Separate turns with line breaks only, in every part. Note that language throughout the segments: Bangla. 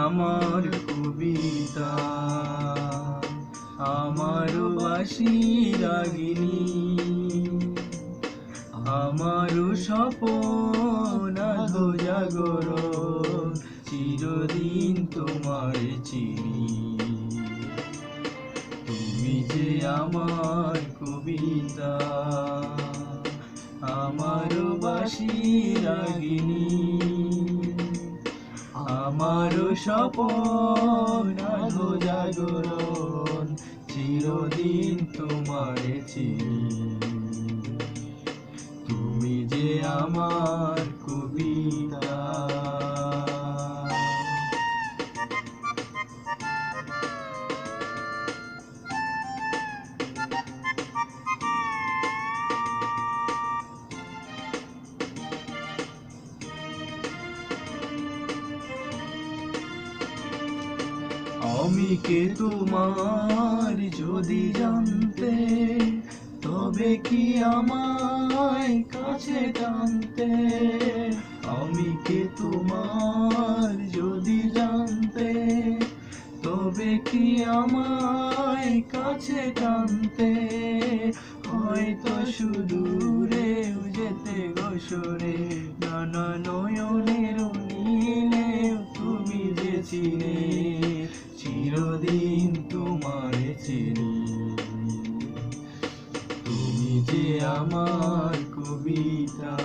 আমার কবিতা, আমার বাঁশি রাগিনী, আমার স্বপন আধো জাগরণ, চিরদিন তোমার চিনি। তুমি যে আমার কবিতা, আমার বাঁশি রাগিনী, আমার স্বপন আধো জাগরণ, চিরদিন তোমার চিনি। তুমি যে আমার কবিতা। আমি কে তোমার যদি জানতে, তবে কি আমায় কাছে টানতে। আমি কে তোমার যদি জানতে, তবে কি আমায় কাছে টানতে। হয়তো সুদূরে যেতে গোসরে, নানা নয়নের নীলে তুমি যে চিনে, চিরদিন তোমার চিনি। তুমি যে আমার কবিতা।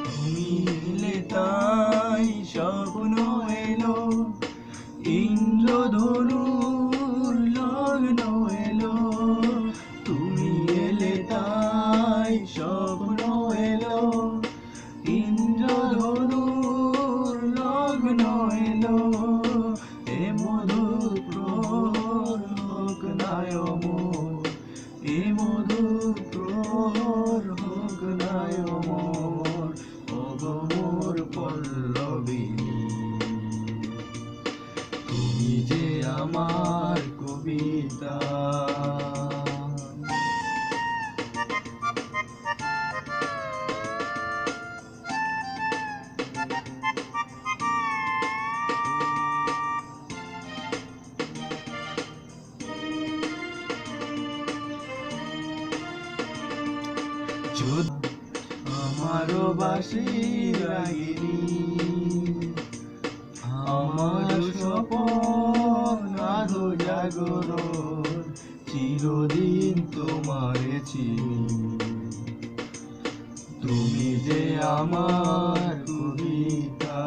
তুমি এলে তাই স্বপ্ন এলো, ইন্দ্রধনুর লগ্ন এলো। তুমি এলে তাই স্বপ্ন এলো, ইন্দ্রধনুর লগ্ন এলো। এ মধুর প্রহর হোক নায় অমর, এ মধুর প্রহর হোক নায় অমর, মোর পল্লবিনী। তুমি যে আমার কবিতা। আমার বাঁশি রাগিনী, আমার স্বপন আধো জাগরণ, চিরদিন তোমার চিনি। তুমি যে আমার কবিতা।